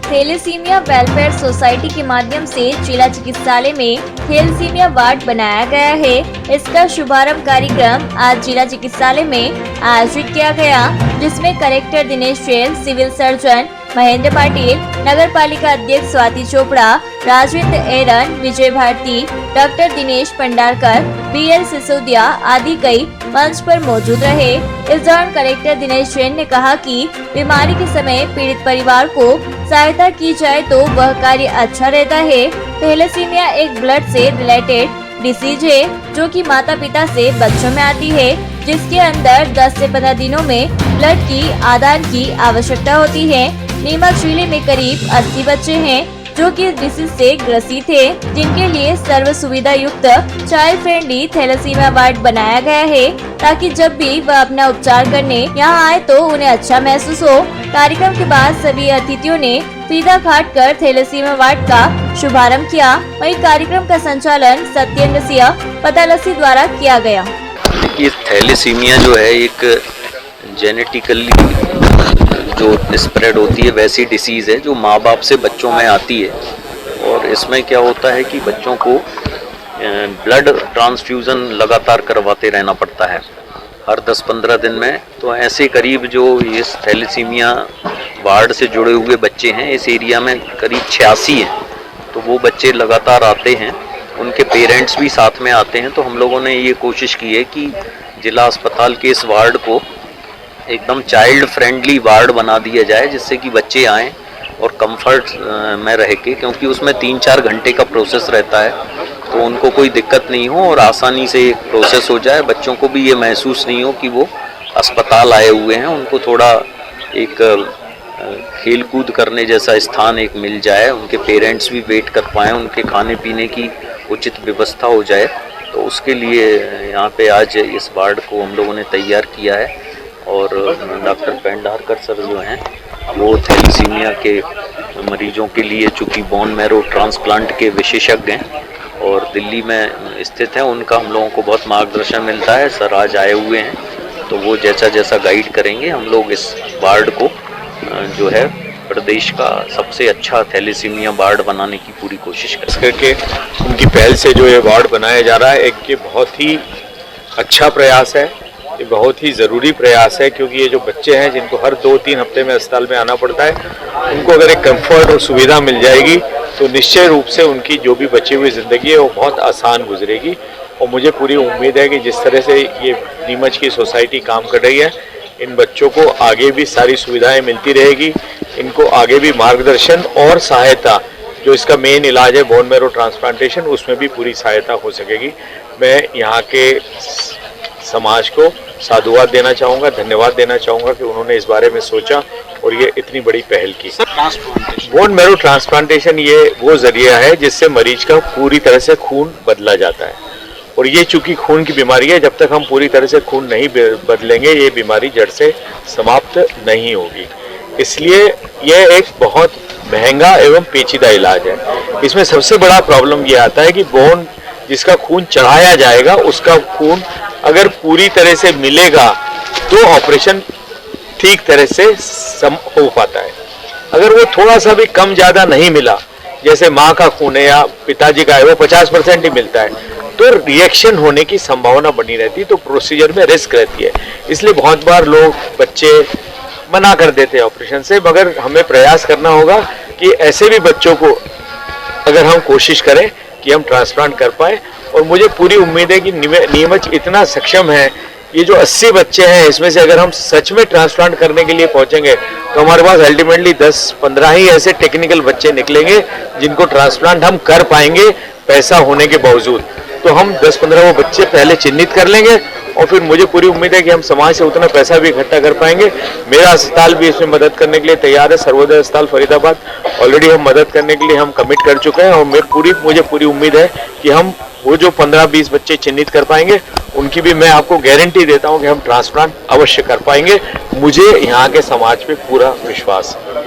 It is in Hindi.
थैलेसीमिया वेलफेयर सोसाइटी के माध्यम से जिला चिकित्सालय में थैलेसीमिया वार्ड बनाया गया है। इसका शुभारंभ कार्यक्रम आज जिला चिकित्सालय में आयोजित किया गया, जिसमें collector Dinesh Jain, civil surgeon Mahendra Patil, नगर पालिका अध्यक्ष स्वाति चोपड़ा, राजेंद्र एरन, विजय भारती, डॉक्टर दिनेश भंडारकर, BL सिसोदिया आदि कई मंच पर मौजूद रहे। इस दौरान कलेक्टर दिनेश जैन ने कहा कि बीमारी के समय पीड़ित परिवार को सहायता की जाए तो वह कार्य अच्छा रहता है। थैलेसीमिया एक ब्लड से रिलेटेड डिसीज है जो कि माता पिता से बच्चों में आती है, जिसके अंदर 10 से 15 दिनों में ब्लड की आदान की आवश्यकता होती है। नीमच जिले में करीब 80 बच्चे हैं जो कि इस डिसीज से ग्रसित है, जिनके लिए सर्व सुविधा युक्त चाइल्ड फ्रेंडली थैलेसीमिया वार्ड बनाया गया है, ताकि जब भी वह अपना उपचार करने यहाँ आए तो उन्हें अच्छा महसूस हो। कार्यक्रम के बाद सभी अतिथियों ने फीता काट कर थैलेसीमिया वार्ड का शुभारंभ किया। वहीं कार्यक्रम का संचालन सत्येंद्र सिंह पतालसी द्वारा किया गया। ये थैलेसीमिया जो है एक जेनेटिकली जो स्प्रेड होती है वैसी डिसीज़ है जो माँ बाप से बच्चों में आती है। और इसमें क्या होता है कि बच्चों को ब्लड ट्रांसफ्यूज़न लगातार करवाते रहना पड़ता है हर 10-15 दिन में। तो ऐसे करीब जो इस थैलेसीमिया वार्ड से जुड़े हुए बच्चे हैं इस एरिया में करीब 86 हैं। तो वो बच्चे लगातार आते हैं, उनके पेरेंट्स भी साथ में आते हैं। तो हम लोगों ने ये कोशिश की है कि जिला अस्पताल के इस वार्ड को एकदम चाइल्ड फ्रेंडली वार्ड बना दिया जाए, जिससे कि बच्चे आएँ और कंफर्ट में रह के, क्योंकि उसमें 3-4 घंटे का प्रोसेस रहता है, तो उनको कोई दिक्कत नहीं हो और आसानी से एक प्रोसेस हो जाए। बच्चों को भी ये महसूस नहीं हो कि वो अस्पताल आए हुए हैं, उनको थोड़ा एक खेल कूद करने जैसा स्थान एक मिल जाए, उनके पेरेंट्स भी वेट कर पाएँ, उनके खाने पीने की उचित व्यवस्था हो जाए। तो उसके लिए यहाँ पे आज इस वार्ड को हम लोगों ने तैयार किया है। और डॉक्टर भंडारकर सर जो हैं वो थैलेसीमिया के मरीजों के लिए, चूँकि बोन मैरो ट्रांसप्लांट के विशेषज्ञ हैं और दिल्ली में स्थित हैं, उनका हम लोगों को बहुत मार्गदर्शन मिलता है। सर आज आए हुए हैं, तो वो जैसा जैसा गाइड करेंगे हम लोग इस वार्ड को जो है प्रदेश का सबसे अच्छा थैलेसीमिया वार्ड बनाने की पूरी कोशिश करके उनकी पहल से जो ये वार्ड बनाया जा रहा है, एक ये बहुत ही अच्छा प्रयास है, ये बहुत ही ज़रूरी प्रयास है। क्योंकि ये जो बच्चे हैं जिनको हर 2-3 हफ्ते में अस्पताल में आना पड़ता है, उनको अगर एक कंफर्ट और सुविधा मिल जाएगी तो निश्चय रूप से उनकी जो भी बची हुई ज़िंदगी है वो बहुत आसान गुजरेगी। और मुझे पूरी उम्मीद है कि जिस तरह से ये नीमच की सोसाइटी काम कर रही है, इन बच्चों को आगे भी सारी सुविधाएं मिलती रहेगी, इनको आगे भी मार्गदर्शन और सहायता, जो इसका मेन इलाज है बोन मैरो ट्रांसप्लांटेशन, उसमें भी पूरी सहायता हो सकेगी। मैं यहाँ के समाज को साधुवाद देना चाहूँगा, धन्यवाद देना चाहूँगा कि उन्होंने इस बारे में सोचा और ये इतनी बड़ी पहल की। बोन मैरो ट्रांसप्लांटेशन ये वो जरिया है जिससे मरीज का पूरी तरह से खून बदला जाता है। और ये चूंकि खून की बीमारी है, जब तक हम पूरी तरह से खून नहीं बदलेंगे ये बीमारी जड़ से समाप्त नहीं होगी। इसलिए यह एक बहुत महंगा एवं पेचीदा इलाज है। इसमें सबसे बड़ा प्रॉब्लम ये आता है कि बोन जिसका खून चढ़ाया जाएगा उसका खून अगर पूरी तरह से मिलेगा तो ऑपरेशन ठीक तरह से हो पाता है। अगर वो थोड़ा सा भी कम ज़्यादा नहीं मिला, जैसे माँ का खून है या पिताजी का है, वो 50% ही मिलता है, तो रिएक्शन होने की संभावना बनी रहती है, तो प्रोसीजर में रिस्क रहती है। इसलिए बहुत बार लोग, बच्चे मना कर देते हैं ऑपरेशन से। मगर हमें प्रयास करना होगा कि ऐसे भी बच्चों को अगर हम कोशिश करें कि हम ट्रांसप्लांट कर पाए। और मुझे पूरी उम्मीद है कि नीमच इतना सक्षम है, ये जो 80 बच्चे हैं इसमें से अगर हम सच में ट्रांसप्लांट करने के लिए पहुंचेंगे तो हमारे पास अल्टीमेटली 10-15 ही ऐसे टेक्निकल बच्चे निकलेंगे जिनको ट्रांसप्लांट हम कर पाएंगे पैसा होने के बावजूद। तो हम 10-15 वो बच्चे पहले चिन्हित कर लेंगे और फिर मुझे पूरी उम्मीद है कि हम समाज से उतना पैसा भी इकट्ठा कर पाएंगे। मेरा अस्पताल भी इसमें मदद करने के लिए तैयार है, सर्वोदय अस्पताल फरीदाबाद। ऑलरेडी हम मदद करने के लिए हम कमिट कर चुके हैं और मुझे पूरी उम्मीद है कि हम वो जो 15-20 बच्चे चिन्हित कर पाएंगे उनकी भी मैं आपको गारंटी देता हूं कि हम ट्रांसप्लांट अवश्य कर पाएंगे। मुझे यहाँ के समाज पे पूरा विश्वास है।